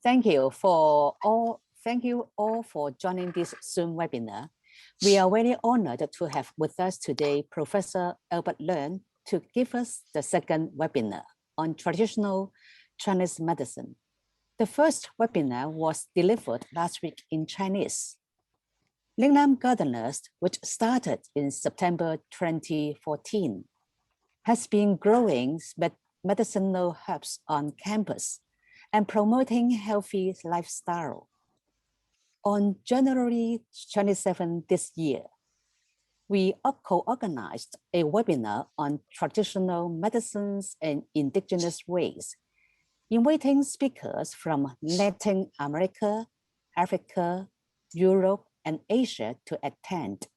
Thank you all for joining this Zoom webinar. We are very honored to have with us today Professor Albert Leung to give us the second webinar on traditional Chinese medicine. The first webinar was delivered last week in Chinese. Leung Gardeners, which started in September 2014, has been growing medicinal herbs on campus and promoting healthy lifestyle. On January 27 this year, we co-organized a webinar on traditional medicines and indigenous ways, inviting speakers from Latin America, Africa, Europe, and Asia to attend.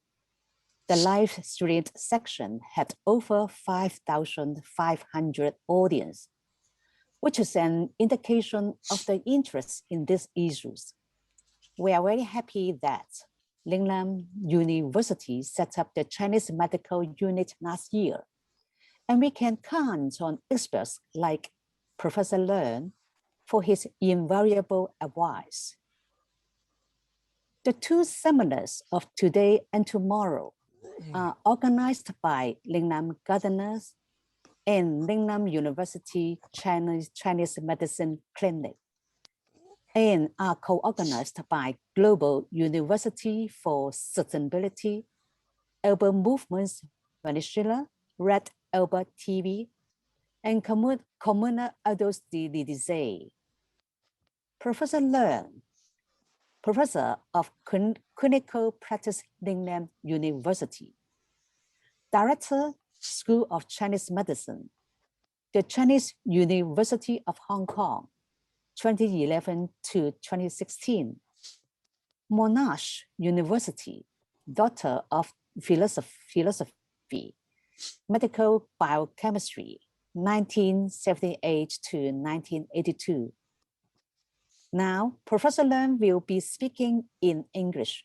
The live-streamed section had over 5,500 audience, which is an indication of the interest in these issues. We are very happy that Leung University set up the Chinese medical unit last year, and we can count on experts like Professor Leung for his invaluable advice. The two seminars of today and tomorrow are organized by Leung Gardeners and Leung University Chinese Medicine Clinic, and are co-organized by Global University for Sustainability, Albert Movements Venezuela, Red Albert TV, and Comuna Adults de l'Élysée. Professor Leung, Professor of Clinical Practice, Leung University, Director, School of Chinese Medicine, the Chinese University of Hong Kong, 2011 to 2016, Monash University, Doctor of Philosophy, Medical Biochemistry, 1978 to 1982. Now, Professor Leung will be speaking in English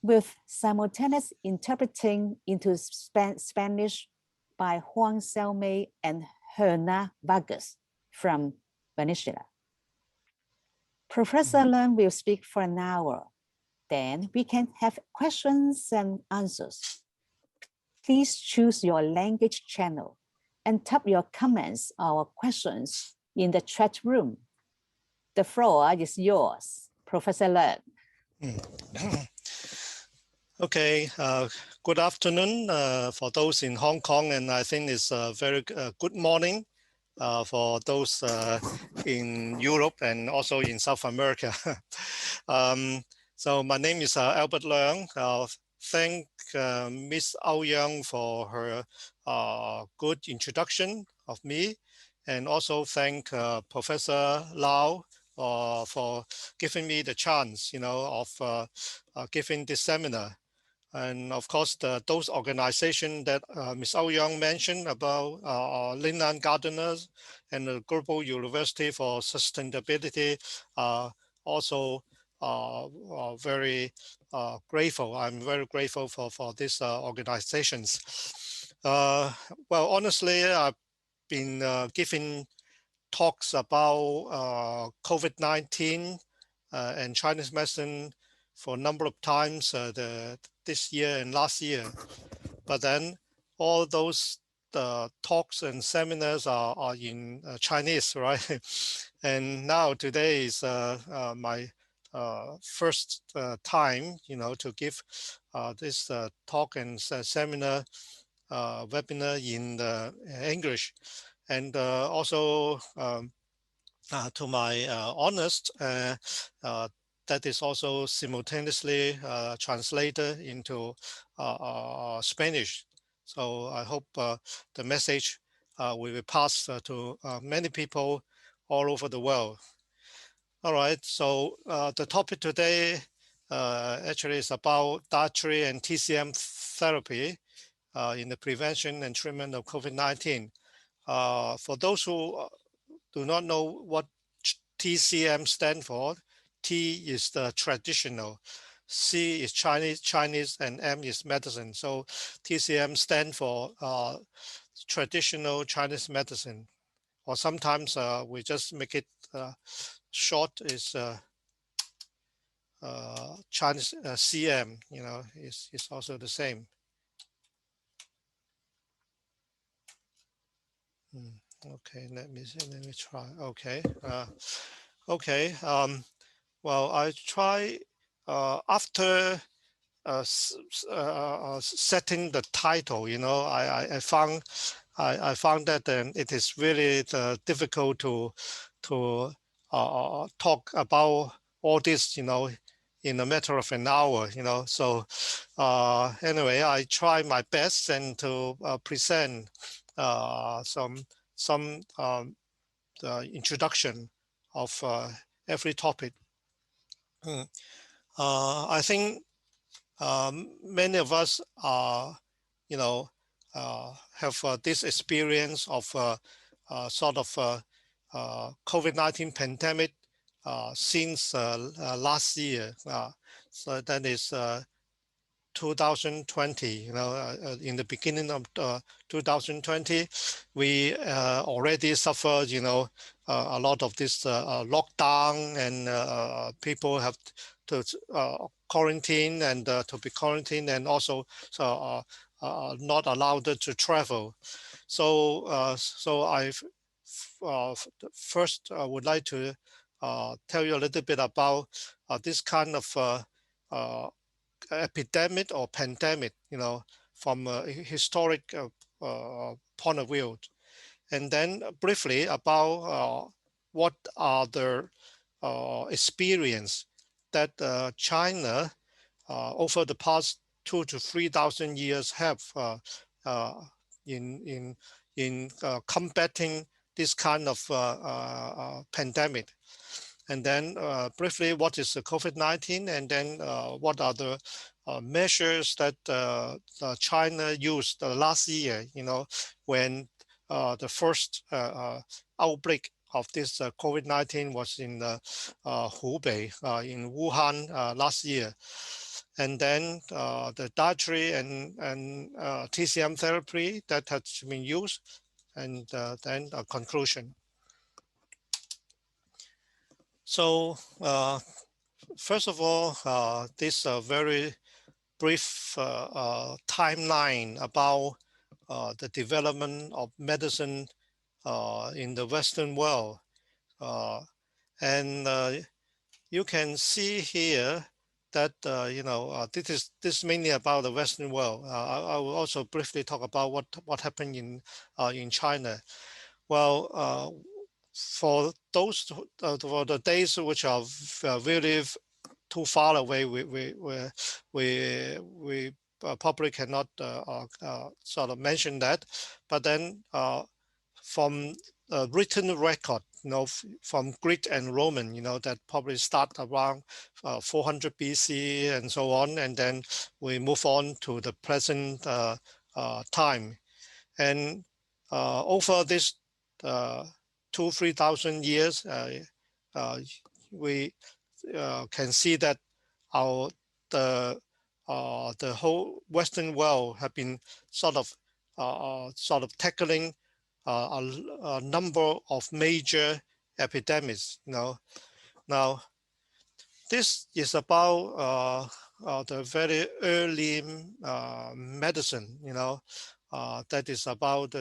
with simultaneous interpreting into Spanish by Juan Salme and Herna Vargas from Venezuela. Professor Leung will speak for an hour. Then we can have questions and answers. Please choose your language channel and type your comments or questions in the chat room. The floor is yours, Professor Leung. Okay, good afternoon for those in Hong Kong, and I think it's a very good morning for those in Europe and also in South America. So my name is Albert Leung. Thank Ms. Ouyang for her good introduction of me, and also thank Professor Lau for giving me the chance, of giving this seminar. And of course, those organizations that Ms. Ouyang mentioned about Leung Gardeners and the Global University for Sustainability are also very grateful. I'm very grateful for these organizations. Well, honestly, I've been giving talks about COVID-19 and Chinese medicine for a number of times this year and last year. But then all those talks and seminars are in Chinese, right? And now today is my first time, to give this talk and seminar webinar in English. And also to my honest, that is also simultaneously translated into Spanish. So I hope the message will be passed to many people all over the world. All right, so the topic today actually is about dietary and TCM therapy in the prevention and treatment of COVID-19. For those who do not know what TCM stands for, T is the traditional, C is Chinese, and M is medicine. So TCM stands for traditional Chinese medicine. or sometimes we just make it short, is Chinese CM, is also the same. Okay, let me try. Okay, okay. Well, I try after setting the title. I found that it is really difficult to talk about all this, in a matter of an hour. So anyway, I try my best and to present some introduction of every topic. I think many of us are, have this experience of sort of COVID-19 pandemic since last year. So that is 2020. In the beginning of 2020, we already suffered, a lot of this lockdown, and people have to quarantine and to be quarantined, and also not allowed to travel. So so I first would like to tell you a little bit about this kind of epidemic or pandemic, from a historic point of view, and then briefly about what are the experience that China over the past 2,000 to 3,000 years have in combating this kind of pandemic. And then briefly, what is the COVID-19, and then what are the measures that China used last year, when the first outbreak of this COVID-19 was in Hubei, in Wuhan last year. And then the dietary and TCM therapy that has been used, and then a conclusion. So first of all, this very brief timeline about the development of medicine in the Western world. And you can see here that, this is mainly about the Western world. I will also briefly talk about what happened in China. Well, for those for the days which are really too far away, we probably cannot sort of mention that. But then from written record, from Greek and Roman, that probably start around 400 B.C. and so on, and then we move on to the present time. And over this 2,000-3,000 years, we can see that the whole Western world have been sort of tackling a number of major epidemics. Now this is about the very early medicine. That is about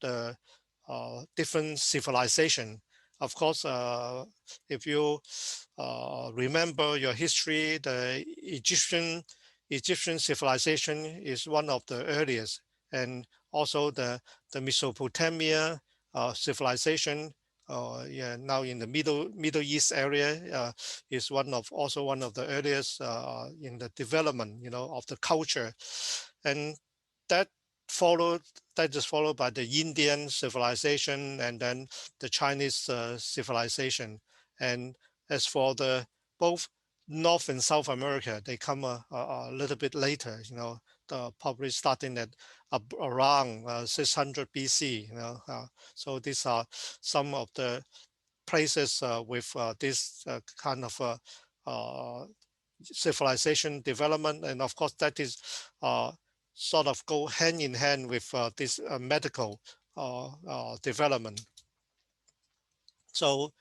the different civilization. Of course, if you remember your history, the Egyptian civilization is one of the earliest, and also the Mesopotamia civilization, now in the Middle East area, is also one of the earliest in the development, of the culture, and that is followed by the Indian civilization, and then the Chinese civilization. And as for both North and South America, they come a little bit later, probably starting at around 600 BC. So these are some of the places with this kind of civilization development, and of course that is sort of go hand in hand with this medical development. So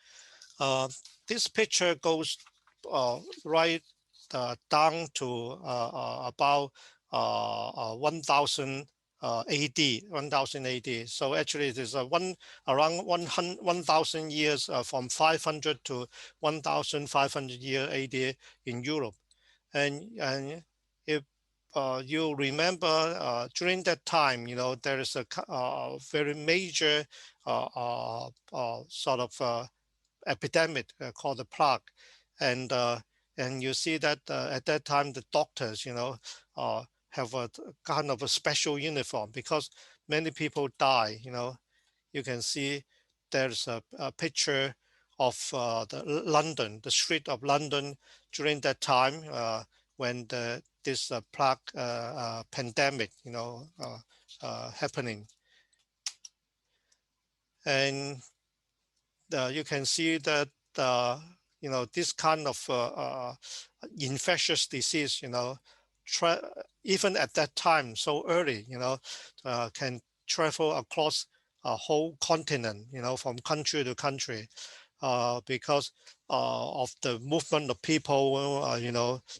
this picture goes right down to about 1000 AD, 1000 AD. So actually it is around 1000 years from 500 to 1500 year AD in Europe. And if you remember during that time, there is a very major sort of epidemic called the plague, and you see that at that time the doctors, have a kind of a special uniform because many people die. You can see there's a picture of London, the street of London during that time when this plague pandemic, happening, and you can see that this kind of infectious disease, even at that time so early, can travel across a whole continent, from country to country, because of the movement of people,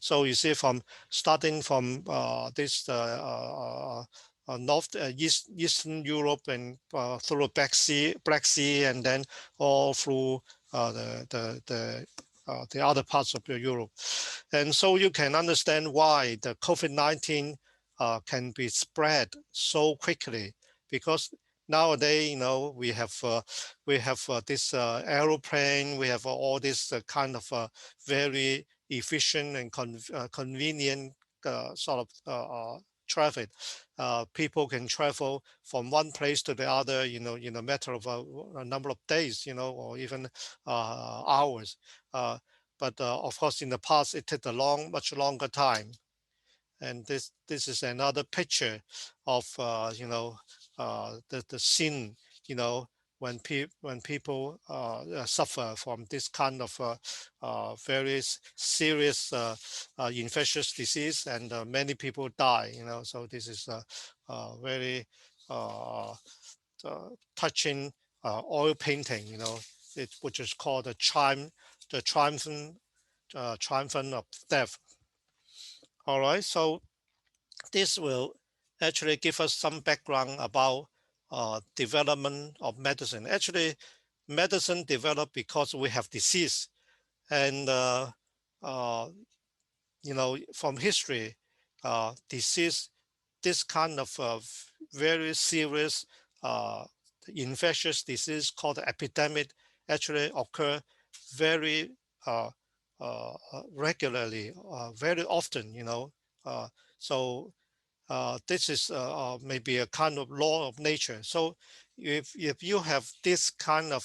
So you see, starting from this Eastern Europe and through Black Sea, and then all through the other parts of Europe. And so you can understand why the COVID-19 can be spread so quickly, because nowadays, we have this aeroplane, we have all this kind of very efficient and convenient sort of traffic. People can travel from one place to the other, in a matter of a number of days, or even hours. But of course, in the past, it took much longer time. And this is another picture of the scene, when people suffer from this kind of very serious infectious disease, and many people die. So this is a very touching oil painting, which is called the triumphant of death. All right, so this will actually give us some background about development of medicine. Actually, medicine developed because we have disease, and from history, disease, this kind of very serious infectious disease called epidemic, actually occur very regularly, very often. So this is maybe a kind of law of nature. So if you have this kind of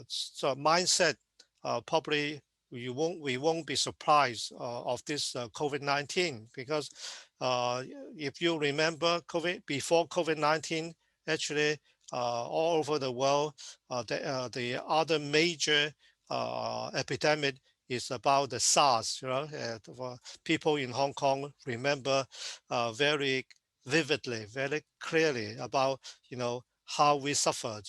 so mindset, probably we won't be surprised of this COVID-19, because if you remember before COVID-19, actually all over the world, the other major epidemic is about the SARS. People in Hong Kong remember very vividly, very clearly about how we suffered,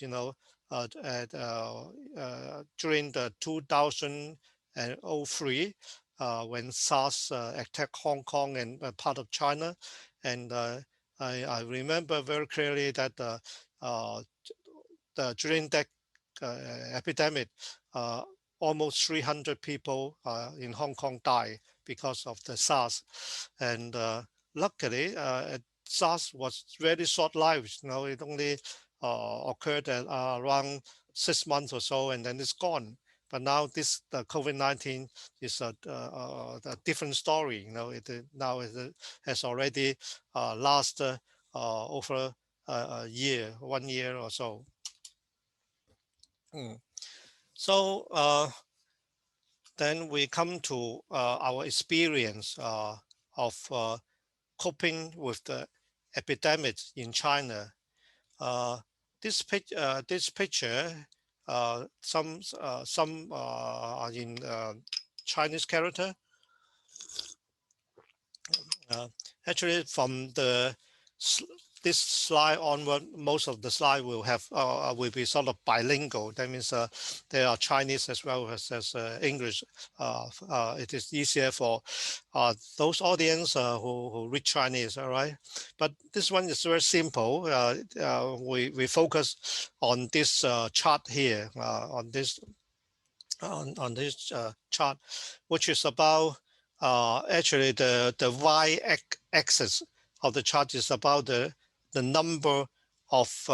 during the 2003 when SARS attacked Hong Kong and part of China. And I remember very clearly that during that epidemic, almost 300 people in Hong Kong died because of the SARS. And luckily, SARS was very short-lived. It only occurred at around 6 months or so, and then it's gone. But now the COVID-19 is a different story. It has already lasted over a year, 1 year or so. So then we come to our experience of coping with the epidemic in China. This picture, some are in Chinese character. Actually, from the this slide onward, most of the slide will have will be sort of bilingual. That means there are Chinese as well as English. It is easier for those audience who read Chinese. All right, but this one is very simple. We focus on this chart here on this chart, which is about actually the y-axis of the chart is about the number of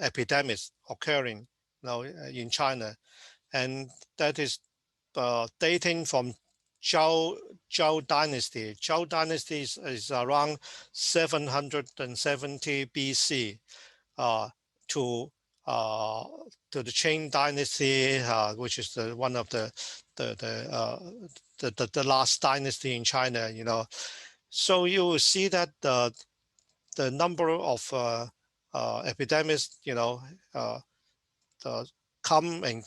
epidemics occurring now in China, and that is dating from Zhou Dynasty. Zhou Dynasty is around 770 B.C. To the Qing Dynasty, which is one of the last dynasty in China. You know, so you will see that the number of epidemics, you know, come and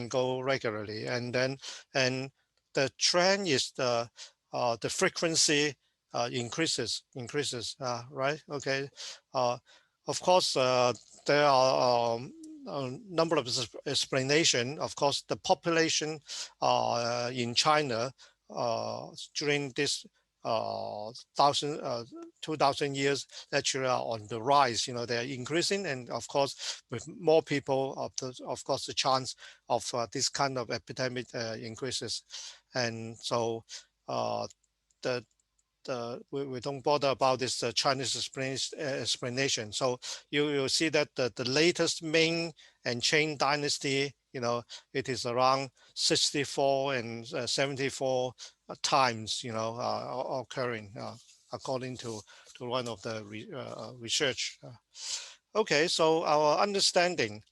go regularly, and the trend is the frequency increases, right? Okay. Of course, there are a number of explanations. Of course, the population in China during this 2,000 years actually are on the rise. You know, they're increasing, and of course, with more people, of course, the chance of this kind of epidemic increases, and so we don't bother about this Chinese explanation. So you'll see that the latest Ming and Qing dynasty, you know, it is around 64 and 74 times, you know, occurring according to one of the research. Okay, so our understanding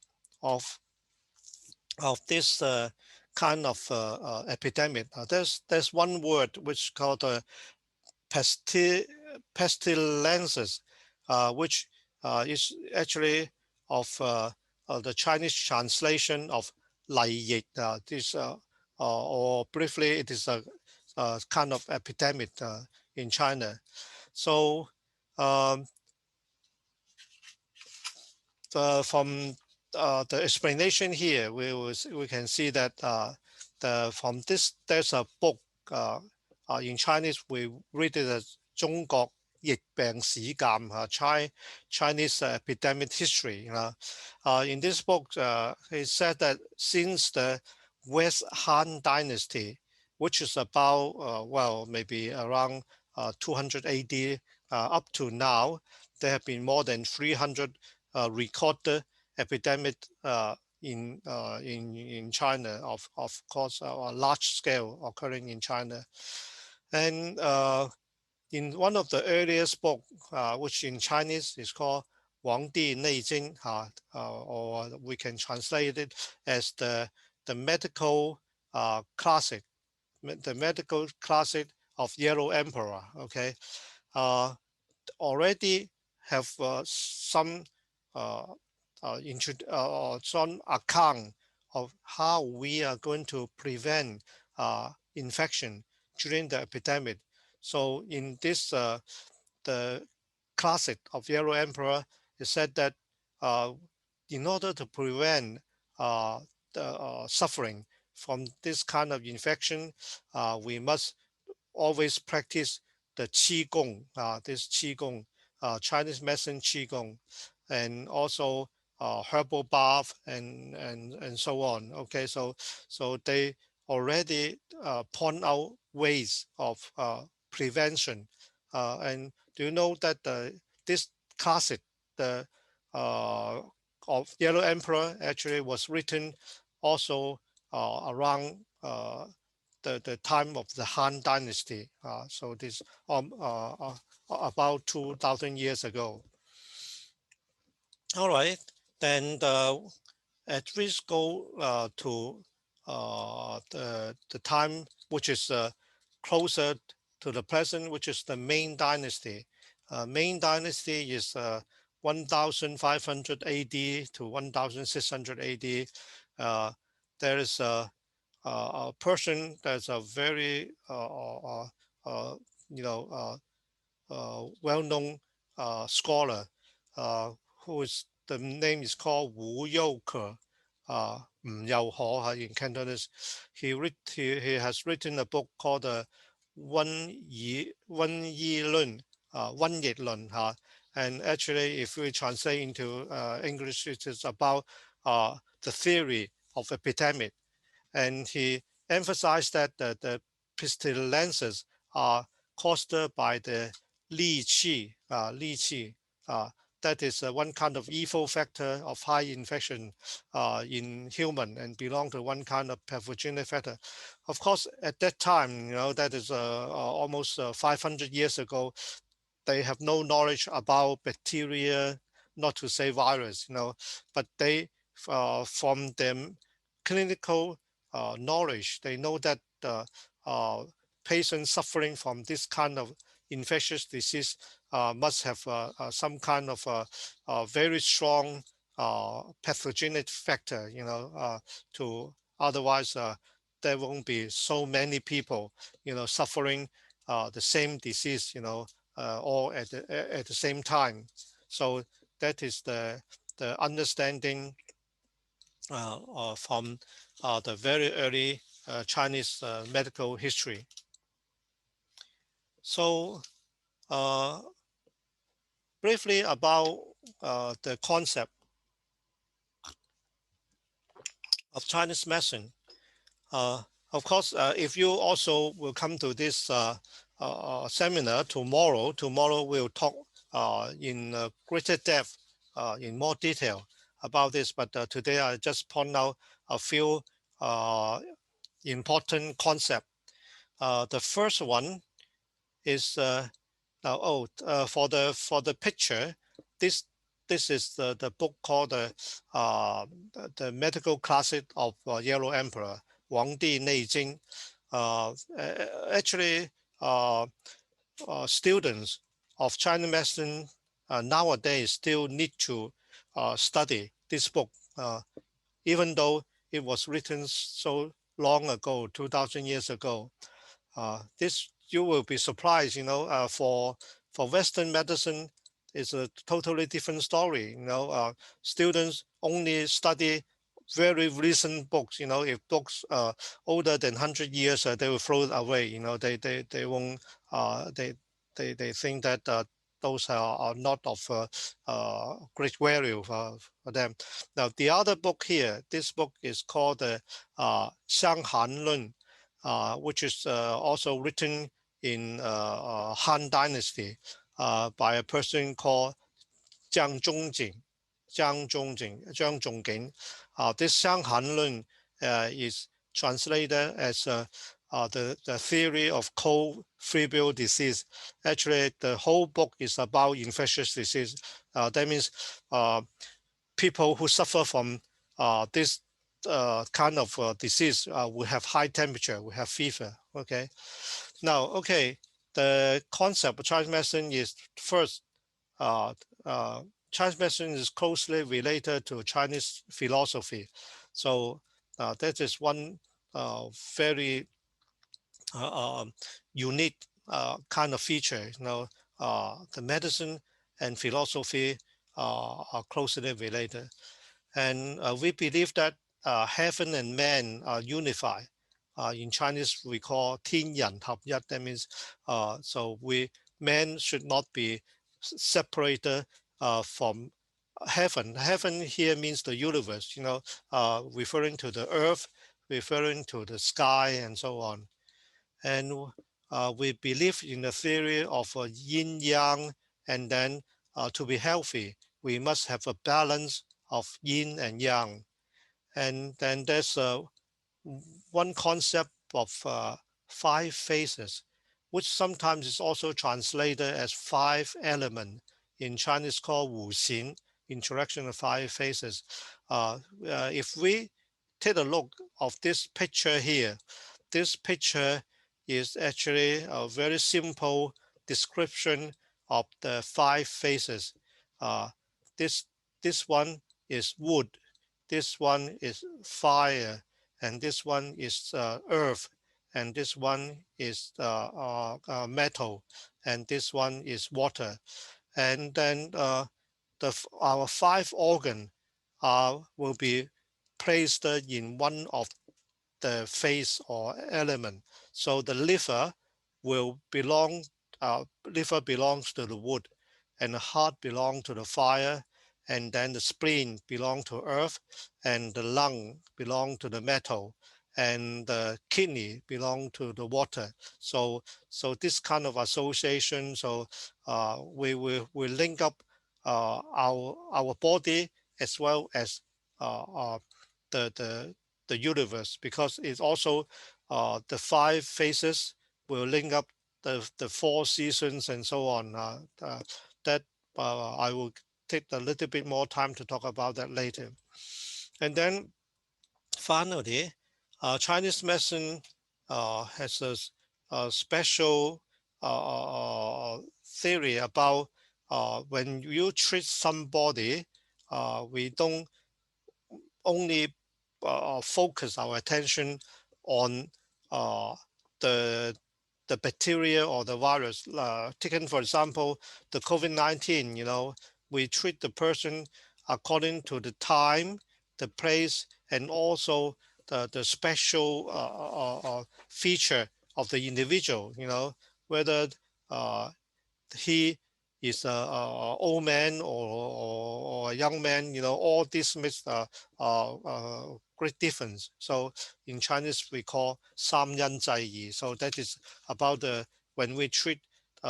of this kind of epidemic, there's one word which is called pestilences, which is actually of the Chinese translation of 嚟疫. This or briefly, it is a kind of epidemic in China. So from the explanation here, we can see that from this, there's a book in Chinese, we read it as 中國疫病史鑑, Chinese epidemic history. In this book, it said that since the West Han Dynasty, which is about, well, maybe around 200 AD up to now, there have been more than 300 recorded epidemic in China, of course, a large scale occurring in China. And in one of the earliest books, which in Chinese is called 黄帝内经, or we can translate it as the medical classic, the medical classic of Yellow Emperor. Okay, already have some some account of how we are going to prevent infection during the epidemic. So in this, the classic of Yellow Emperor, it said that in order to prevent the suffering from this kind of infection, we must always practice the Qigong, this Qigong, Chinese medicine Qigong, and also herbal bath and so on. Okay, so they already point out ways of prevention. And do you know that this classic, the of Yellow Emperor, actually was written also around the time of the Han Dynasty. So this about 2,000 years ago. All right, then at least go to the time which is closer to the present, which is the Ming Dynasty. Ming Dynasty is 1500 AD to 1600 AD. There is a person that's a very well-known scholar whose the name is called Wu Youke, in Cantonese. He has written a book called Wen Yi Lun, and actually, if we translate into English, it is about the theory of epidemic. And he emphasized that the pestilences are caused by the li qi, that is one kind of evil factor of high infection in human and belong to one kind of pathogenic factor. Of course, at that time, that is almost 500 years ago, they have no knowledge about bacteria, not to say virus, but they, from them clinical knowledge, they know that patients suffering from this kind of infectious disease must have some kind of very strong pathogenic factor, to otherwise there won't be so many people, suffering the same disease, all at the same time. So that is the understanding from the very early Chinese medical history. So briefly about the concept of Chinese medicine. Of course, if you also will come to this seminar tomorrow we'll talk in greater depth, in more detail about this. But today I just point out a few important concepts. The first one is for the picture. This is the book called the medical classic of Yellow Emperor, 黄帝内经. Actually, students of Chinese medicine nowadays still need to study this book, even though it was written so long ago, 2,000 years ago. This, you will be surprised, for Western medicine, it's a totally different story. Students only study very recent books. If books older than 100 years, they will throw it away. They won't. They think that those are not of great value for them. Now, the other book here, this book is called the Xiang Han Lun, which is also written in Han Dynasty by a person called Jiang Zhongjing. This Xiang Han Lun is translated as the theory of cold febrile disease. Actually, the whole book is about infectious disease. That means people who suffer from this kind of disease will have high temperature, will have fever. Okay. Now, the concept of Chinese medicine is first, Chinese medicine is closely related to Chinese philosophy. So that is one very unique kind of feature. The medicine and philosophy are closely related. And we believe that heaven and man are unified. In Chinese, we call 天人合一. That means so man should not be separated from heaven. Heaven here means the universe, referring to the earth, referring to the sky, and so on. And we believe in the theory of yin yang, and then to be healthy, we must have a balance of yin and yang. And then there's one concept of 5 phases, which sometimes is also translated as 5 elements. In Chinese called Wu Xin, interaction of 5 phases. If we take a look of this picture here, this picture is actually a very simple description of the 5 phases. This one is wood, this one is fire, and this one is earth, and this one is metal, and this one is water. and then our 5 organs will be placed in one of the phase or element. So the liver will belong, liver belongs to the wood, and the heart belongs to the fire, and then the spleen belongs to earth, and the lung belong to the metal, and the kidney belong to the water. So this kind of association, so we link up our body as well as the universe, because it's also the 5 phases will link up the 4 seasons and so on. That I will take a little bit more time to talk about that later. And then finally, Chinese medicine has a special theory about when you treat somebody, we don't only focus our attention on the bacteria or the virus. Taken for example, the COVID-19, we treat the person according to the time, the place, and also the special feature of the individual, whether he is a old man or a young man, all this makes great difference. So in Chinese, we call 三因制宜. So that is about when we treat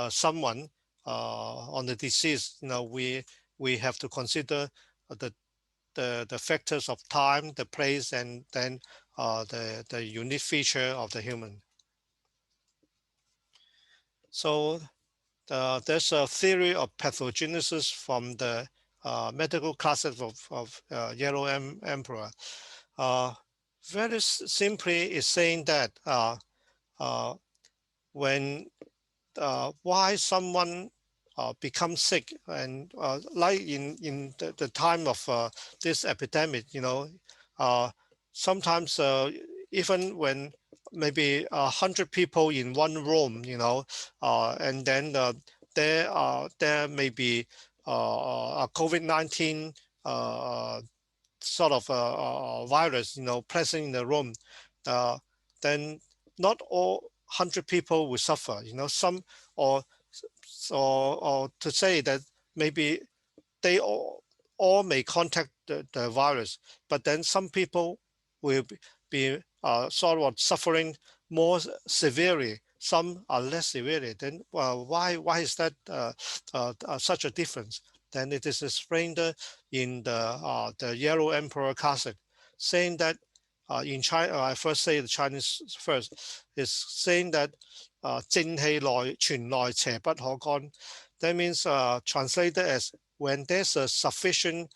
someone on the disease, we have to consider the factors of time, the place, and then the unique feature of the human. So there's a theory of pathogenesis from the medical classes of Yellow Emperor. Very simply, is saying that when why someone becomes sick, and like in the time of this epidemic, sometimes even when maybe 100 people in one room, and then there may be a COVID-19 sort of virus, present in the room, then not all 100 people will suffer, some, or to say that maybe they all may contact the virus, but then some people will be sort of suffering more severely, some are less severely. Then why is that such a difference? Then it is explained in the Yellow Emperor classic, saying that in China, I first say the Chinese first, is saying that 正氣內傳內邪不可干. That means translated as when there's a sufficient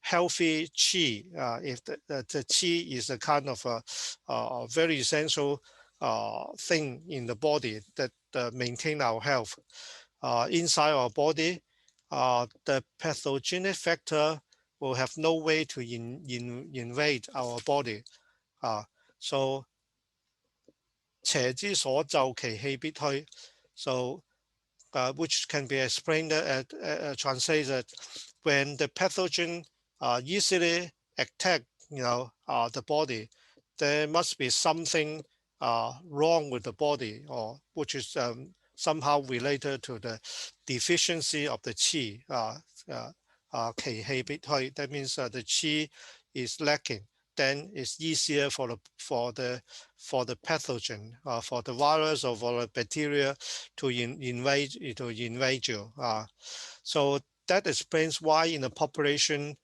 healthy qi, if the qi is a kind of a very essential thing in the body that maintain our health. Inside our body, the pathogenic factor will have no way to invade our body. So 邪之所就其氣必推. So which can be explained translated when the pathogen easily attack the body, there must be something wrong with the body, or which is somehow related to the deficiency of the qi. 其氣必推. That means the qi is lacking. Then it's easier for the pathogen, for the virus or for the bacteria to invade you. So that explains why in the population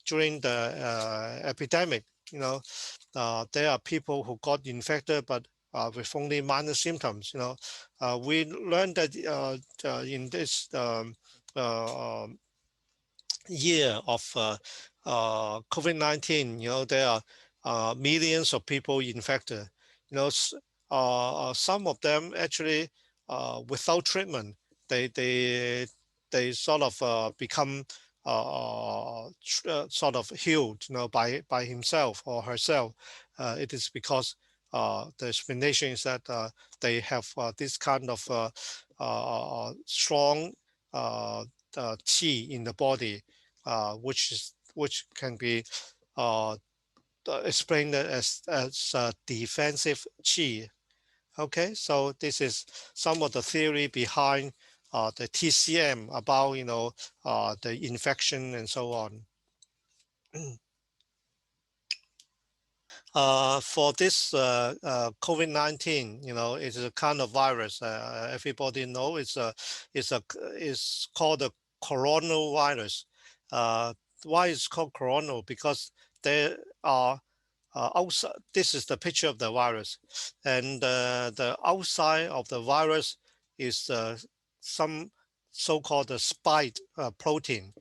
during the epidemic, there are people who got infected, but with only minor symptoms. We learned that in this year of COVID-19, there are millions of people infected. Some of them actually without treatment, they sort of become sort of healed, by himself or herself. It is because the explanation is that they have this kind of strong qi in the body, which can be explained as defensive qi. Okay, so this is some of the theory behind the TCM about the infection and so on. For this COVID-19, it's a kind of virus. Everybody know it's called the coronavirus. Why it's called corona? Because there are outside. This is the picture of the virus, and the outside of the virus is some so-called spike protein,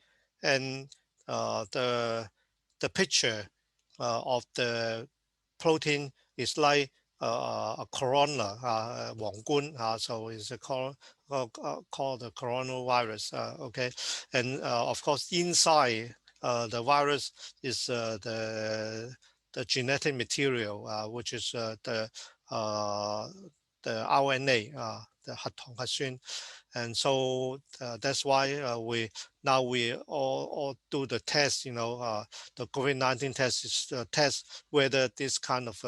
and the picture of the protein is like a corona, 皇冠, so it's called the coronavirus. Okay, and of course inside the virus is the genetic material, which is the RNA, the 核糖核酸. And so that's why we all do the test, the COVID-19 test is to test whether this kind of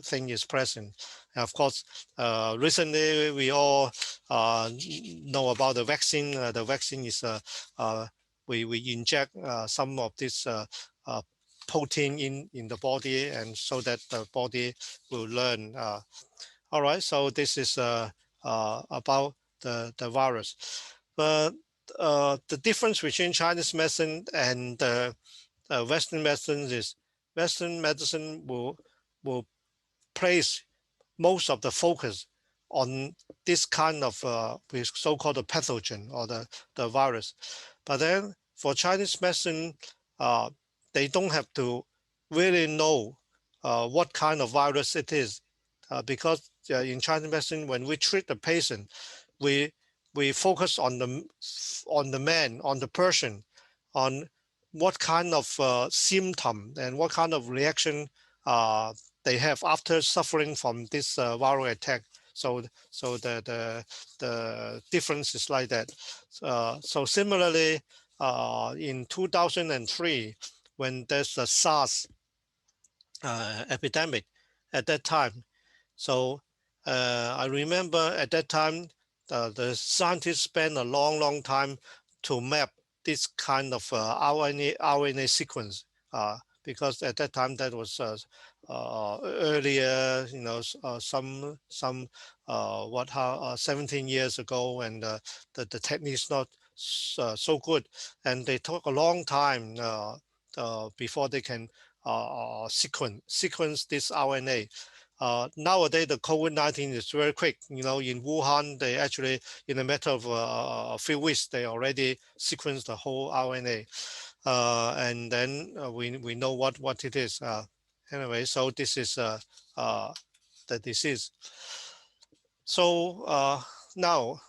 thing is present. And of course, recently we all know about the vaccine. The vaccine is we inject some of this protein in the body, and so that the body will learn. All right, so this is about the virus. But the difference between Chinese medicine and Western medicine is Western medicine will place most of the focus on this kind of so-called pathogen or the virus. But then for Chinese medicine, they don't have to really know what kind of virus it is, because in Chinese medicine, when we treat the patient, we focus on the man, on the person, on what kind of symptom and what kind of reaction they have after suffering from this viral attack. So the difference is like that. So similarly, in 2003, when there's a SARS epidemic at that time, so I remember at that time the scientists spent a long time to map this kind of RNA sequence, because at that time that was earlier, some 17 years ago, and the technique is not so good, and they took a long time before they can sequence this RNA. Nowadays, the COVID-19 is very quick. In Wuhan, they actually, in a matter of a few weeks, they already sequenced the whole RNA, and then we know what it is. Anyway, so this is the disease. So now,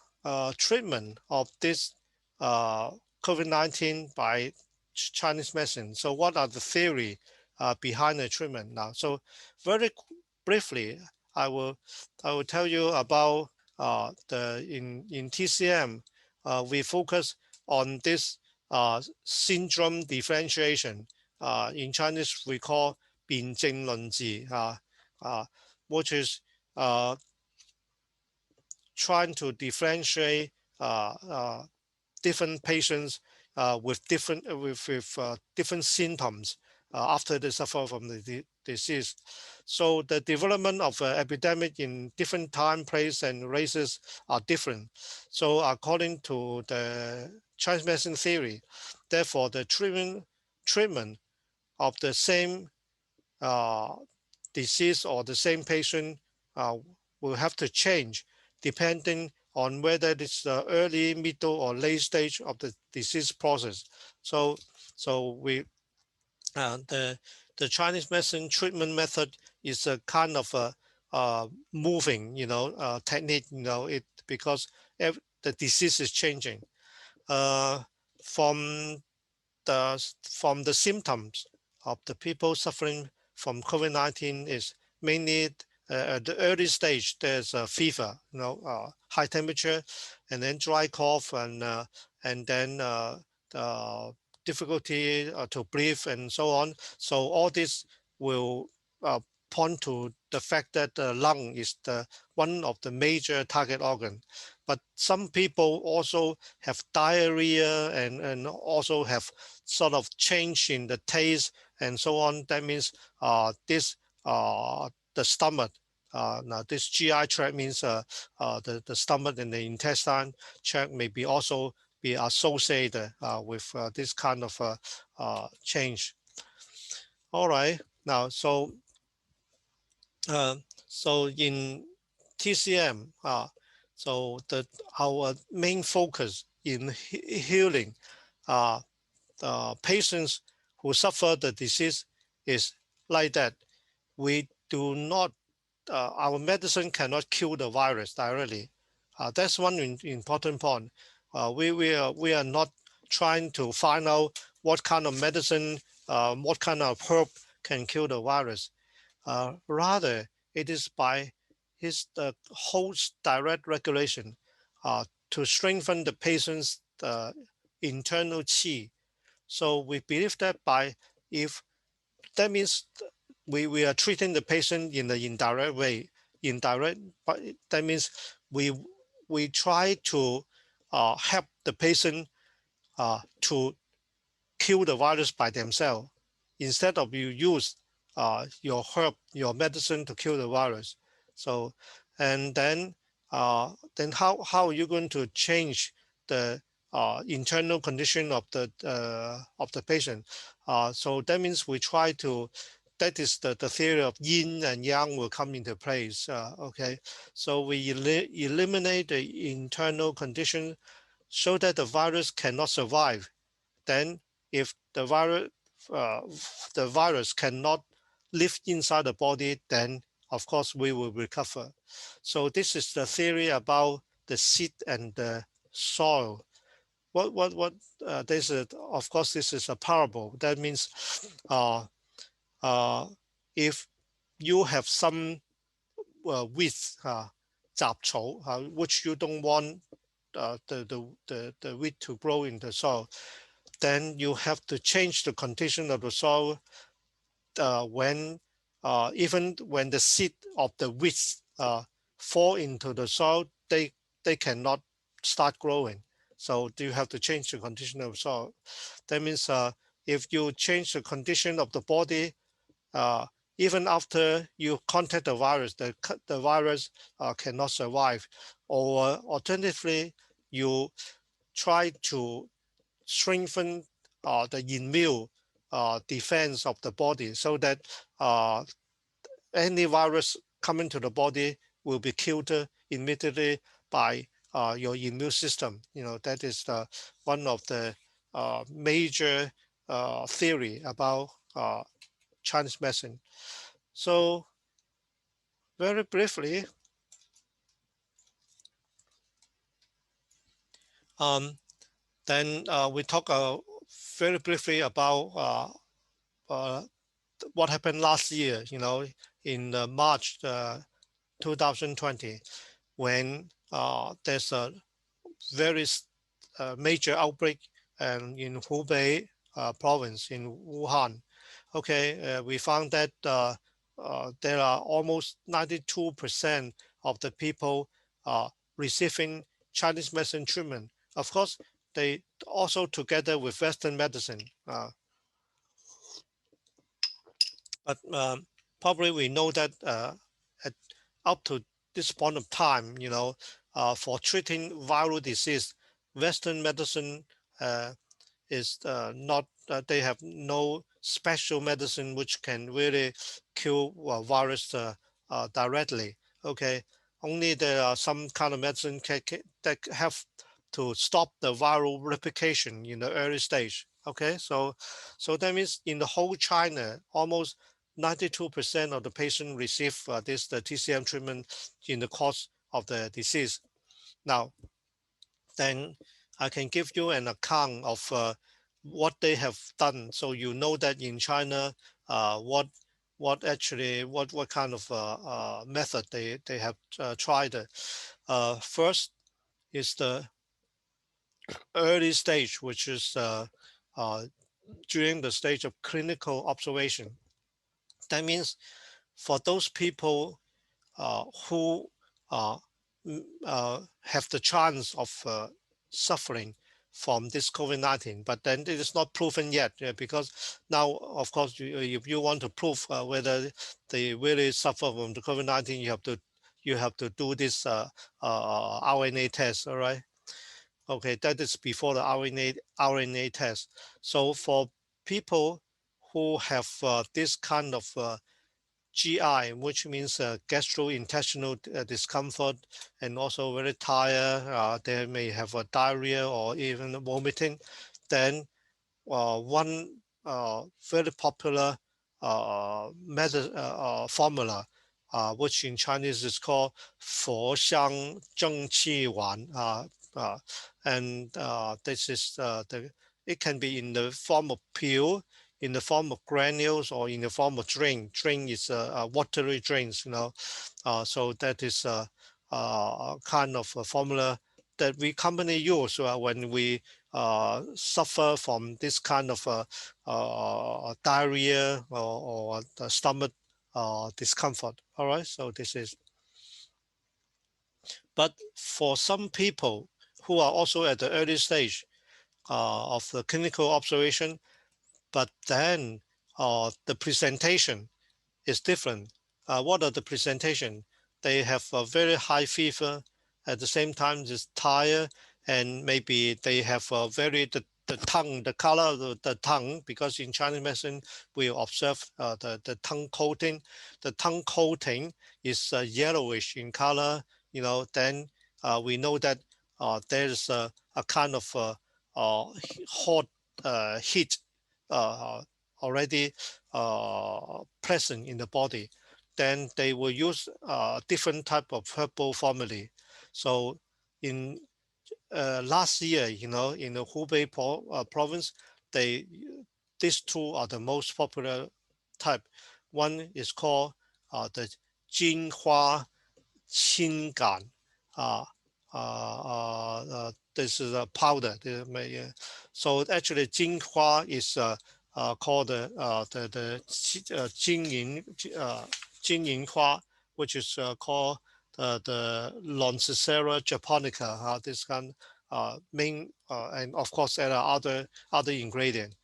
treatment of this COVID-19 by Chinese medicine. So what are the theory behind the treatment now? So very briefly, I will tell you about in TCM, we focus on this syndrome differentiation. In Chinese, we call 辨證論治, which is trying to differentiate different patients with different symptoms after they suffer from the disease. So the development of epidemic in different time, place, and races are different. So according to the Chinese medicine theory, therefore the treatment of the same disease or the same patient will have to change depending on whether it's the early, middle, or late stage of the disease process. So we the Chinese medicine treatment method is a kind of a moving, technique, because the disease is changing. From the symptoms of the people suffering from COVID-19 is mainly at the early stage, there's a fever, high temperature, and then dry cough, and then difficulty to breathe, and so on. So all this will point to the fact that the lung is one of the major target organ. But some people also have diarrhea and also have sort of change in the taste and so on. That means the stomach. Now this GI tract means the stomach and the intestine tract may be also be associated with this kind of change. All right, now so in TCM, so our main focus in healing patients who suffer the disease is like that. We do not, our medicine cannot kill the virus directly. That's one important point. We are not trying to find out what kind of medicine, what kind of herb can kill the virus. Rather, it is by the host direct regulation to strengthen the patient's internal qi. So we believe that that means we are treating the patient in the indirect way. But that means we try to help the patient to kill the virus by themselves instead of you use your herb, your medicine to kill the virus. So, and then how are you going to change the internal condition of the patient? So that means we try to. That is the theory of yin and yang will come into place. Okay, so we eliminate the internal condition so that the virus cannot survive. Then if the virus cannot live inside the body, then of course we will recover. So this is the theory about the seed and the soil. This is, of course, this is a parable. That means if you have some weeds, 雜草, which you don't want the wheat to grow in the soil, then you have to change the condition of the soil even when the seed of the weeds fall into the soil, they cannot start growing. So you have to change the condition of the soil. That means if you change the condition of the body, even after you contact the virus, the virus cannot survive. Or alternatively, you try to strengthen the immune defense of the body so that any virus coming to the body will be killed immediately by your immune system. That is one of the major theory about Chinese medicine. So very briefly, then we talk very briefly about what happened last year, in March 2020, when there's a very major outbreak in Hubei province in Wuhan. Okay, we found that there are almost 92% of the people receiving Chinese medicine treatment. Of course, they also together with Western medicine. But probably we know that up to this point of time, for treating viral disease, Western medicine is not, they have no special medicine which can really kill virus directly. Okay, only there are some kind of medicine that have to stop the viral replication in the early stage. Okay, so that means in the whole China, almost 92% of the patients receive the TCM treatment in the course of the disease. Now, then I can give you an account of what they have done. So you know that in China, what what kind of method they have tried. First is the early stage, which is during the stage of clinical observation. That means for those people who have the chance of suffering from this COVID-19, but then it is not proven yet, because now, of course, if you want to prove whether they really suffer from the COVID-19, you have to do this RNA test, all right? Okay, that is before the RNA test. So for people who have this kind of GI, which means gastrointestinal discomfort, and also very tired, they may have a diarrhea or even vomiting, then one very popular formula, which in Chinese is called 佛香正气丸, and this is it can be in the form of pill, in the form of granules, or in the form of drink. Drink is watery drinks, so that is a kind of a formula that we commonly use when we suffer from this kind of diarrhea or the stomach discomfort. All right, so this is. But for some people who are also at the early stage of the clinical observation, but then the presentation is different. What are the presentation? They have a very high fever, at the same time is tired, and maybe they have a the tongue, the color of the tongue, because in Chinese medicine we observe the tongue coating. The tongue coating is yellowish in color, then we know that there's a kind of hot heat already present in the body. Then they will use different type of herbal formulae. So in last year, in the Hubei province, these two are the most popular type. One is called the Jinhua Qinggan. This is a powder. So actually, Jinhua is called the Jingyinhua, which is called the Lancifera japonica. This kind main, and of course there are other ingredients.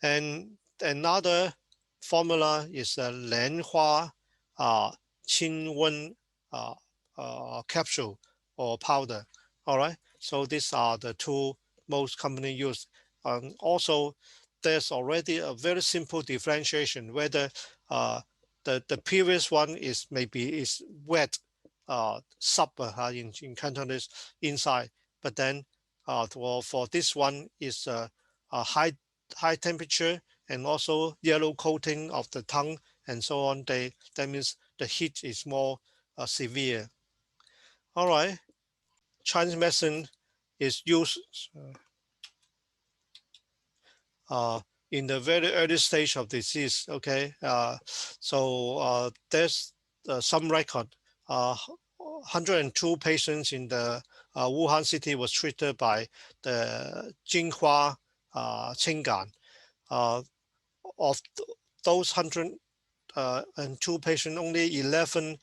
And another formula is Lanhua Qingwen capsule or powder. All right. So these are the two most commonly used. Also, there's already a very simple differentiation whether the previous one is wet, sub in Cantonese inside, but then for this one is a high temperature and also yellow coating of the tongue and so on. That means the heat is more severe. All right. Chinese medicine is used in the very early stage of disease. Okay, so there's some record. 102 patients in the Wuhan city was treated by the Jinhua Qinggan. Of those 102 patients, only 11,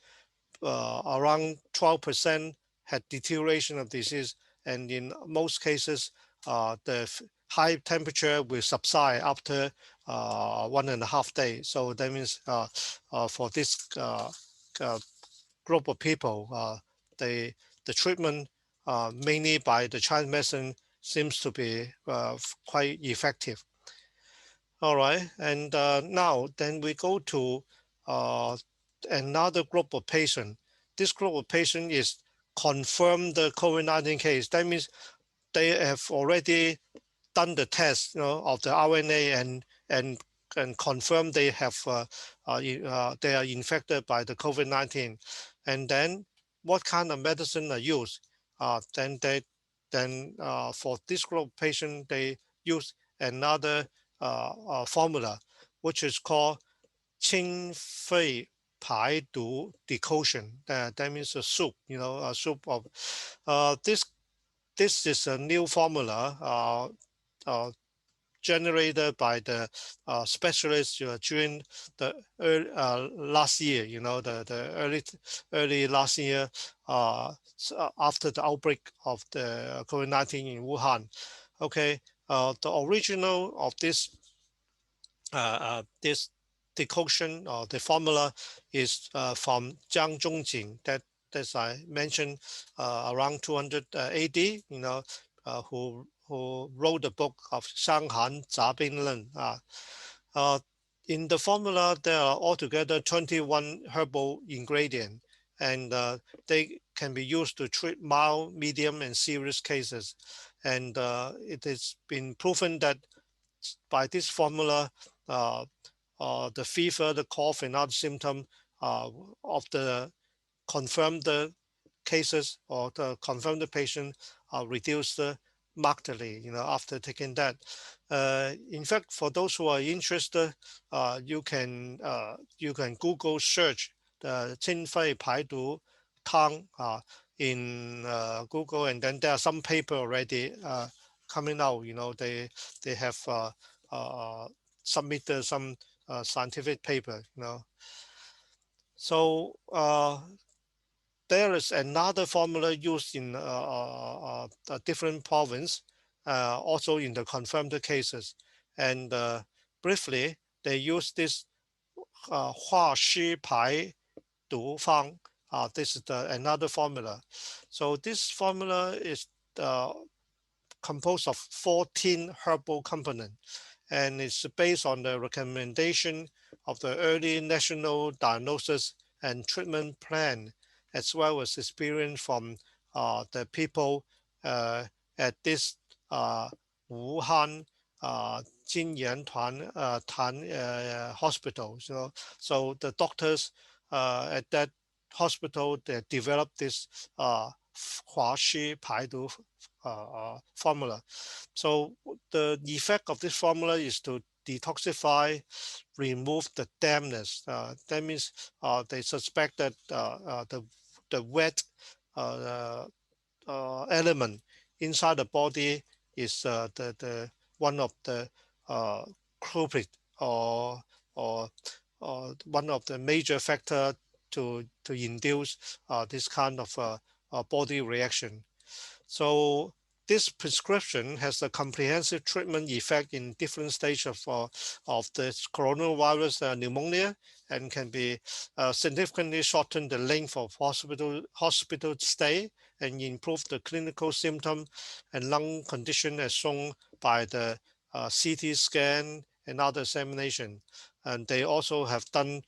around 12% had deterioration of disease, and in most cases, the high temperature will subside after 1.5 days. So that means for this group of people, the treatment mainly by the Chinese medicine seems to be quite effective. All right, and now then we go to another group of patients. This group of patients is confirmed the COVID-19 case. That means they have already done the test, of the RNA and confirmed they have they are infected by the COVID-19. And then what kind of medicine are used? Then for this group of patients, they use another formula, which is called 清肺排毒 decoction. That means a soup, a soup of this is a new formula generated by the specialists during the last year, the early last year after the outbreak of the COVID-19 in Wuhan. Okay, the original of this this decoction or the formula is from Jiang Zhongjing, that as I mentioned around 200 AD, who wrote the book of Shanghan Zabing Len. In the formula, there are altogether 21 herbal ingredients, and they can be used to treat mild, medium, and serious cases. And it has been proven that by this formula, the fever, the cough, and other symptoms of the confirmed cases or the confirmed patient are reduced markedly, after taking that. In fact, for those who are interested, you can Google search the 清肺排毒汤 in Google, and then there are some paper already coming out. They have submitted some scientific paper. So there is another formula used in a different province, also in the confirmed cases. And briefly, they use this 化湿排毒方. This is another formula. So this formula is composed of 14 herbal components, and it's based on the recommendation of the early national diagnosis and treatment plan, as well as experience from the people at this Wuhan Jinyan Tan hospital. So the doctors at that hospital, they developed this 华湿排毒 formula. So the effect of this formula is to detoxify, remove the dampness. That means they suspect that the wet element inside the body is the one of the culprit or one of the major factor to induce this kind of body reaction. So this prescription has a comprehensive treatment effect in different stages of the coronavirus pneumonia, and can be significantly shorten the length of hospital stay and improve the clinical symptom and lung condition as shown by the CT scan and other examination. And they also have done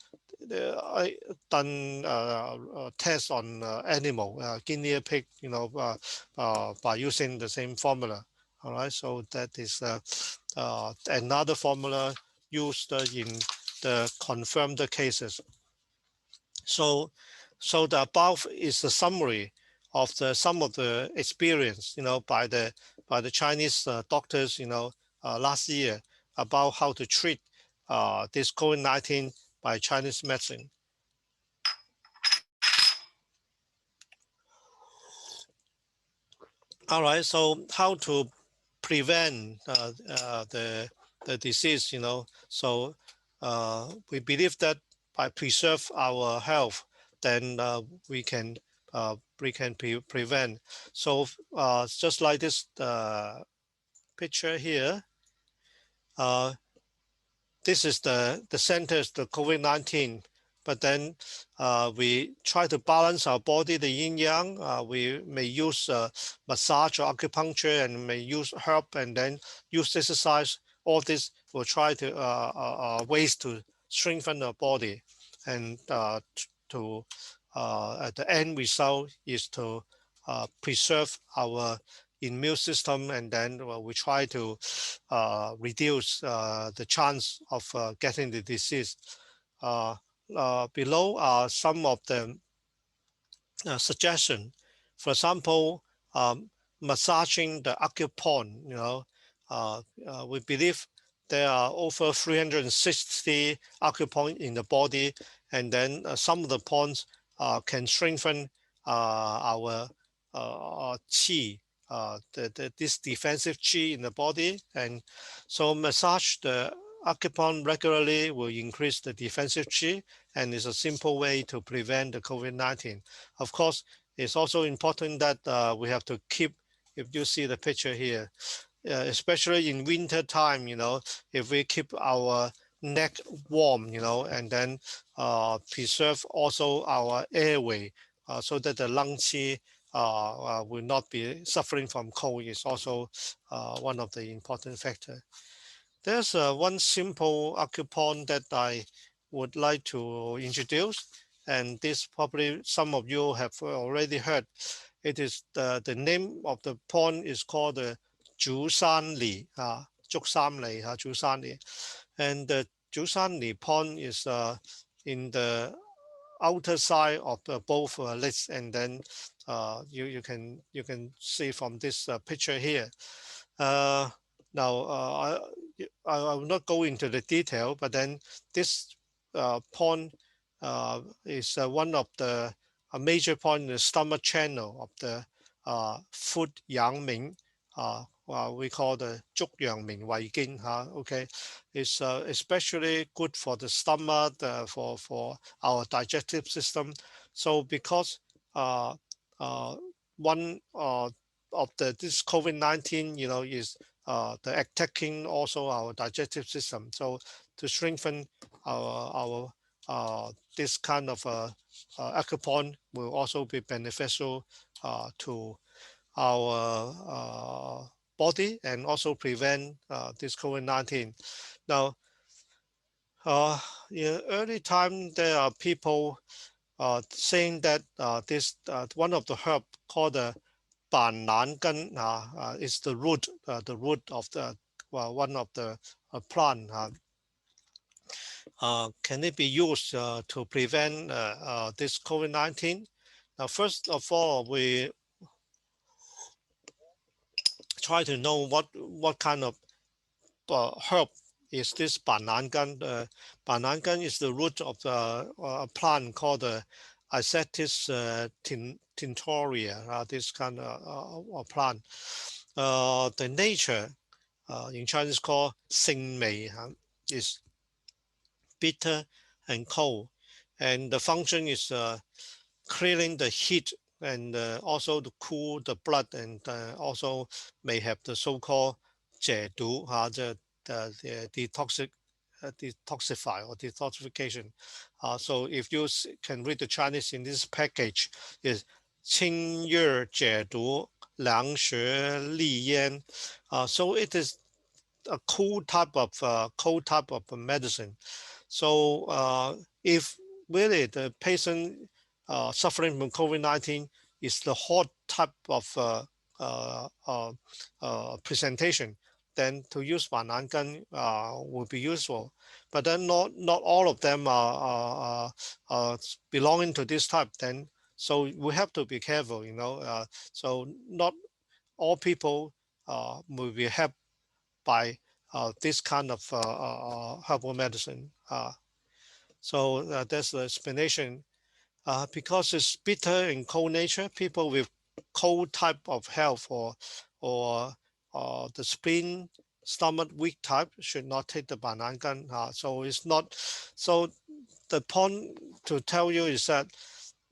tests on animal, guinea pig, by using the same formula. All right, so that is another formula used in the confirmed cases. So the above is the summary of some of the experience, by the Chinese doctors, last year about how to treat this COVID-19 by Chinese medicine. All right, so how to prevent the disease, So we believe that by preserve our health, then we can prevent. So just like this picture here, this is the center is the COVID-19, but then we try to balance our body, the yin yang. We may use massage or acupuncture, and may use herb, and then use exercise. All this will try to ways to strengthen the body, and at the end result is to preserve our immune system, and then we try to reduce the chance of getting the disease. Below are some of the suggestions. For example, massaging the acupoint. We believe there are over 360 acupoints in the body, and then some of the points can strengthen our qi, this defensive qi in the body. And so massage the acupoint regularly will increase the defensive qi, and it's a simple way to prevent the COVID-19. Of course, it's also important that we have to keep, if you see the picture here, especially in winter time, if we keep our neck warm, and then preserve also our airway so that the lung qi will not be suffering from cold is also one of the important factors. There's one simple acupoint that I would like to introduce, and this probably some of you have already heard. It is the name of the point is called the 竹山里, 竹山里, 竹山里. And the 竹山里 point is in the outer side of both legs, and then you can see from this picture here. Now I will not go into the detail, but then this point is one of the major point in the stomach channel of the food yang ming. We call the 足陽明胃經, okay, it's especially good for the stomach, for our digestive system. So because one of this COVID-19, is the attacking also our digestive system. So to strengthen our this kind of acupoint will also be beneficial to our body and also prevent this COVID-19. Now, in early time, there are people saying that this one of the herb called the 板蓝根 is the root of the one of the plant. Can it be used to prevent this COVID-19? Now, first of all, we try to know what kind of herb is this 板蓝根. 板蓝根 is the root of a plant called the Isetis tinctoria, this kind of plant. The nature in Chinese called 性味, is bitter and cold, and the function is clearing the heat and also to cool the blood, and also may have the so-called 解毒, the detoxify or detoxification. So if you can read the Chinese in this package, is 清热解毒凉血利咽. So it is a cold type of medicine. So if really the patient suffering from COVID-19 is the hot type of presentation, then to use 板蓝根 would be useful. But then not all of them are belonging to this type. Then so we have to be careful, so not all people will be helped by this kind of herbal medicine. So that's the explanation. Because it's bitter and cold nature, people with cold type of health or the spleen, stomach weak type should not take the 板蓝根. So it's not. So the point to tell you is that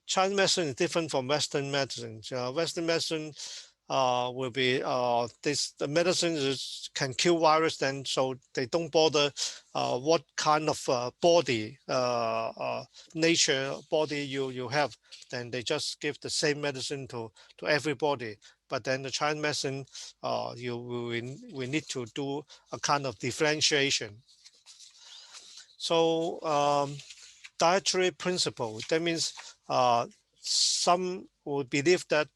Chinese medicine is different from Western medicine. Western medicine will be the medicine can kill virus, then so they don't bother what kind of body nature body you have, then they just give the same medicine to everybody. But then the Chinese medicine, we need to do a kind of differentiation. So dietary principle, that means some would believe that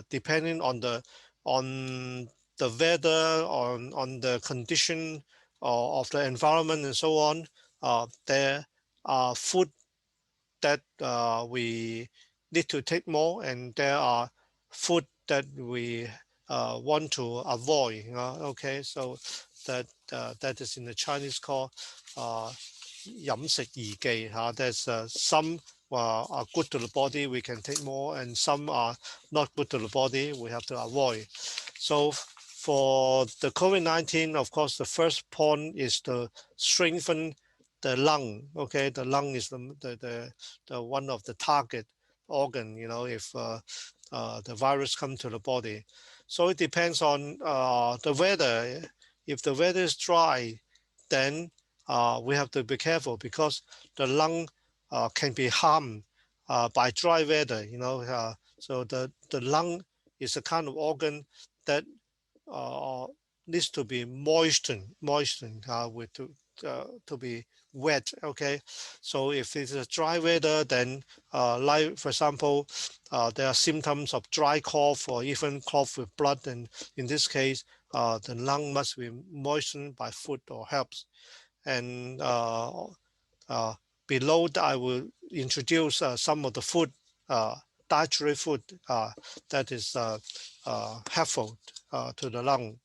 depending on the weather, on the condition of the environment and so on, there are food that we need to take more, and there are food that we want to avoid. Okay, so that is in the Chinese called 飲食宜記. There's some are good to the body, we can take more, and some are not good to the body, we have to avoid. So for the COVID-19, of course, the first point is to strengthen the lung. Okay, the lung is the one of the target organ, you know, if the virus comes to the body. So it depends on the weather. If the weather is dry, then we have to be careful because the lung can be harmed by dry weather, you know. So the lung is a kind of organ that needs to be moistened with to be wet. Okay, so if it's a dry weather, then like for example, there are symptoms of dry cough or even cough with blood, and in this case, the lung must be moistened by food or herbs. And below that, I will introduce some of the food, dietary food that is helpful to the lung.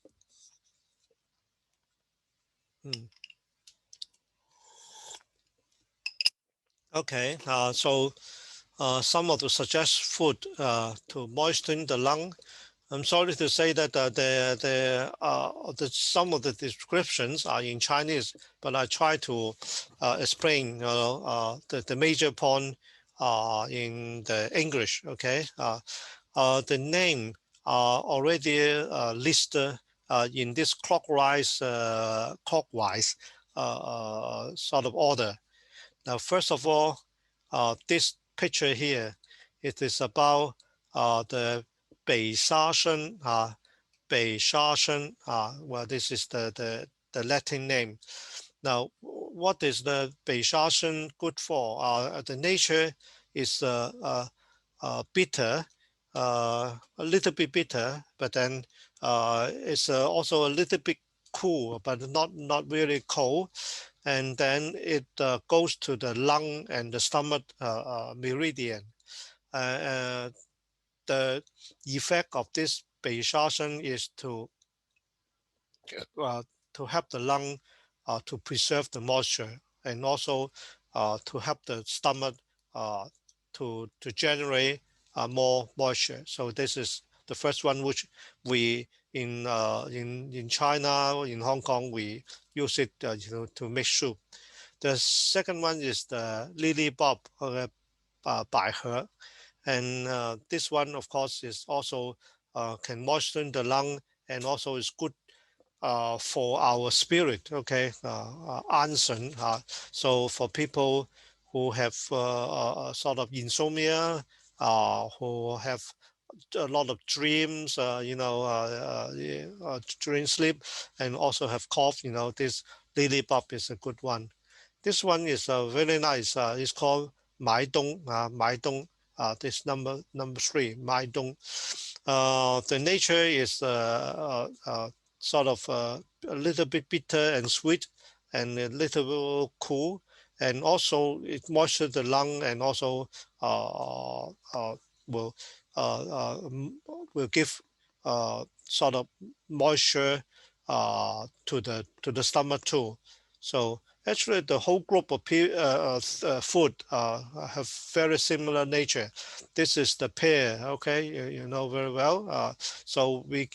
Okay, so some of the suggested food to moisten the lung. I'm sorry to say that some of the descriptions are in Chinese, but I try to explain the major point in the English. Okay, the name are already listed in this clockwise sort of order. Now, first of all, this picture here, it is about the 北沙参 北沙参 well, this is the Latin name. Now, what is the 北沙参 good for? The nature is bitter, a little bit bitter, but then it's also a little bit cool, but not really cold. And then it goes to the lung and the stomach meridian. The effect of this 北沙参 is to help the lung to preserve the moisture, and also to help the stomach to generate more moisture. So this is the first one, which we in China, in Hong Kong, we use it to make soup. The second one is the lily bulb, 百合, and this one, of course, is also can moisten the lung, and also is good for our spirit. Okay, 安神. So for people who have sort of insomnia, who have a lot of dreams, during sleep, and also have cough, this lily bulb is a good one. This one is very nice. It's called 埋冬. 埋冬. This number 3, 埋冬. The nature is sort of a little bit bitter and sweet, and a little cool, and also it moistures the lung, and also will give sort of moisture to the stomach too. So actually, the whole group of food have very similar nature. This is the pear. Okay, you know very well. So we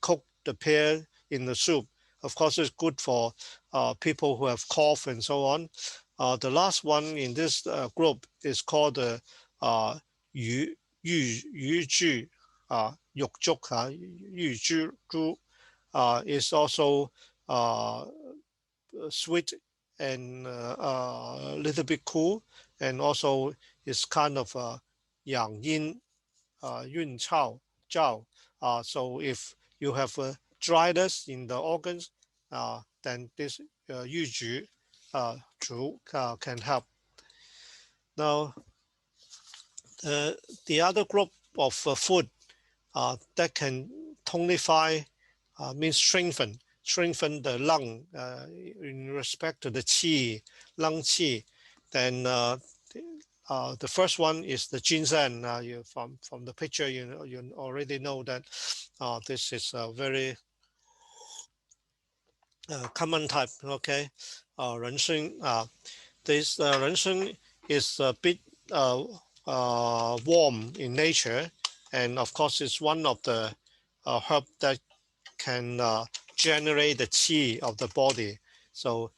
cook the pear in the soup. Of course, it's good for people who have cough and so on. The last one in this group is called the 鱼具 肉粥 鱼猪 is also sweet and a little bit cool, and also is kind of 养阴 yun chao jiao. So if you have dryness in the organs, then this yu ju can help. Now, the other group of food that can tonify means strengthen the lung in respect to the qi, lung qi. Then the first one is the ginseng. From the picture, you already know that this is a very common type. Okay,人参. This 人参 is a bit warm in nature, and of course, it's one of the herb that can generate the qi of the body. So,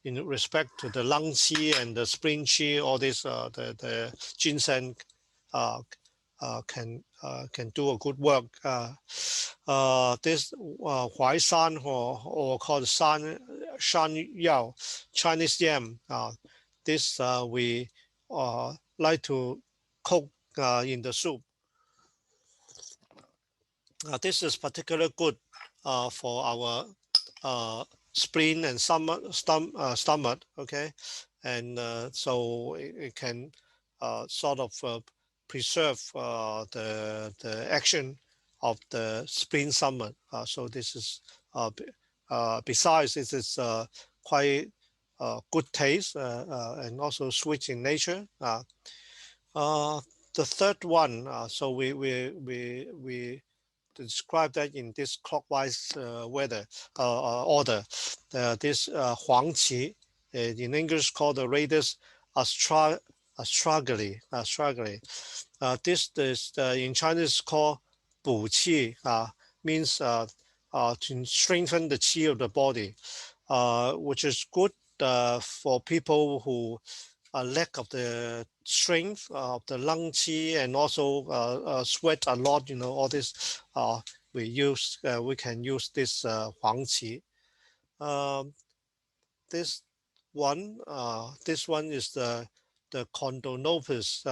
in respect to the lung qi and the spring qi, all this, the ginseng can do a good work. This Huai Shan or called Shan Yao, Chinese yam. This we like to cook in the soup. This is particularly good for our spleen and stomach. Okay, and so it can sort of preserve the action of the spleen stomach. So this is besides it is quite good taste and also sweet in nature. The third one, so we describe that in this clockwise order. This Huang Qi, in English called the Radius astragali. This is in Chinese called Bu Qi, means to strengthen the qi of the body, which is good for people who lack of the strength of the lung qi and also sweat a lot. All this we can use this Huang Qi. This one is the Condonopus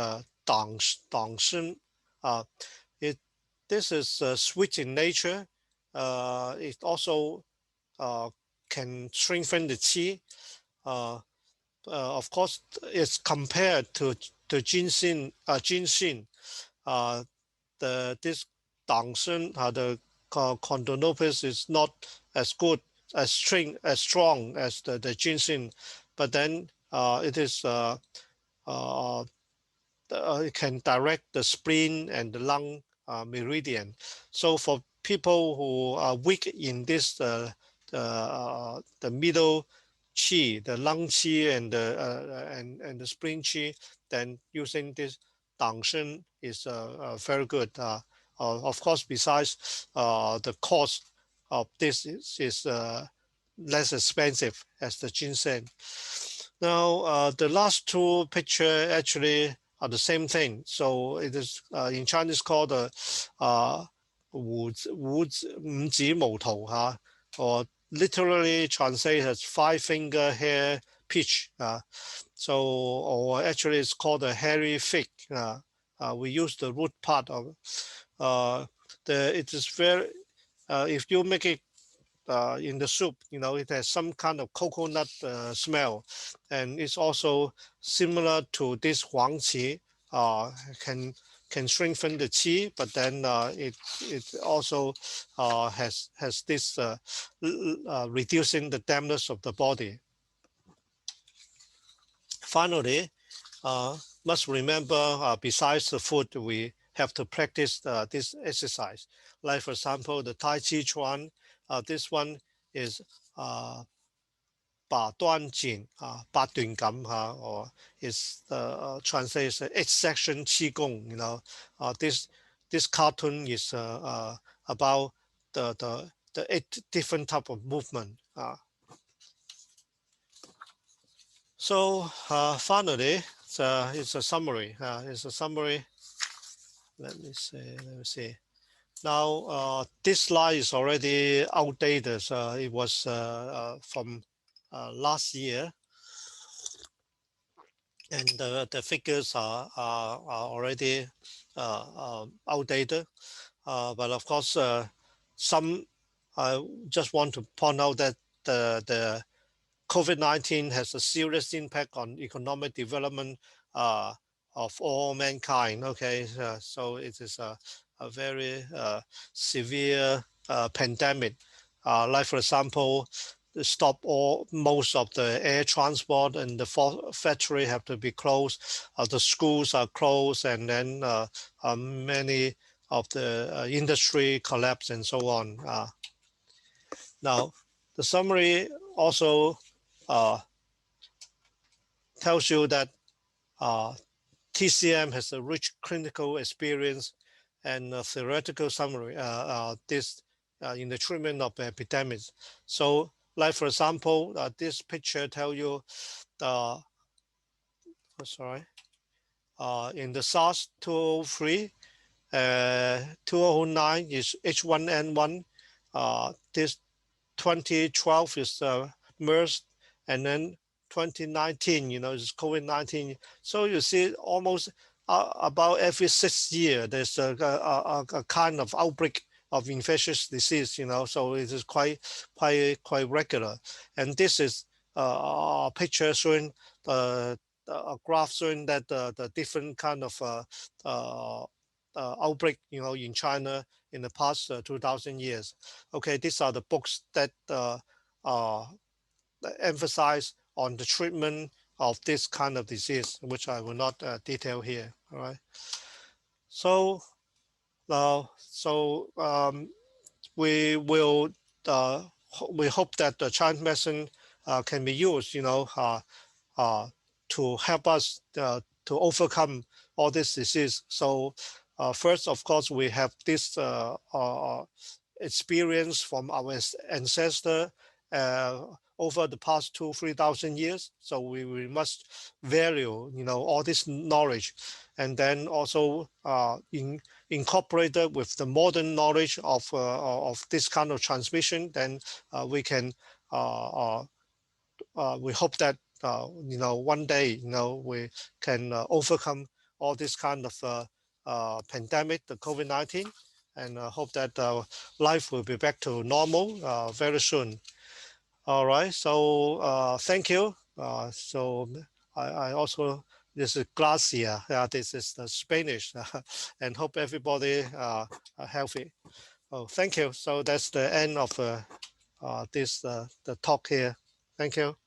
Dang Shen. This is sweet in nature. It also can strengthen the qi. Of course, it's compared to ginseng. This Dangsen, the Condonopus is not as good, as strong as the ginseng, but then it is it can direct the spleen and the lung meridian. So for people who are weak in this the middle qi, the lung qi and the spleen qi, then using this Dangshen is very good. Of course, besides the cost of this is less expensive as the ginseng. Now, the last two pictures actually are the same thing. So it is in Chinese called the or literally translated as 5-finger hair peach. So, or actually it's called a hairy fig. We use the root part of it is very, if you make it in the soup, it has some kind of coconut smell, and it's also similar to this Huang Qi. Can strengthen the qi, but then it also has this reducing the dampness of the body. Finally, must remember, besides the food, we have to practice this exercise. Like for example, the Tai Chi Chuan. This one is 把端紧八段錦 or is translates 8-section qigong. This cartoon is about the 8 different type of movement. So finally, it's a summary. Let me see. Now, this slide is already outdated. It was from last year, and the figures are already outdated. But of course, I just want to point out that the COVID-19 has a serious impact on economic development of all mankind. Okay, so it is a very severe pandemic. Like for example, stop most of the air transport, and the factory have to be closed. The schools are closed, and then many of the industry collapse and so on. Now, The summary also tells you that TCM has a rich clinical experience and a theoretical summary in the treatment of epidemics. So, like for example, this picture tells you in the SARS 203, 2009 is H1N1. This 2012 is MERS, and then 2019, is COVID-19. So you see almost about every 6 years, there's a kind of outbreak of infectious disease, so it is quite regular. And this is a picture showing a graph showing that the different kind of outbreak, in China in the past 2,000 years. Okay, these are the books that emphasize on the treatment of this kind of disease, which I will not detail here. All right. So, we will we hope that the Chinese medicine can be used, to help us to overcome all this disease. So first, of course, we have this experience from our ancestor over the past 2,000-3,000 years. So we must value, all this knowledge, and then also incorporated with the modern knowledge of this kind of transmission. Then we can we hope that one day we can overcome all this kind of pandemic, the COVID-19, and hope that life will be back to normal very soon. All right, so thank you. So I also, this is Gracia, this is the Spanish, and hope everybody are healthy. Oh, thank you. So that's the end of this the talk here. Thank you.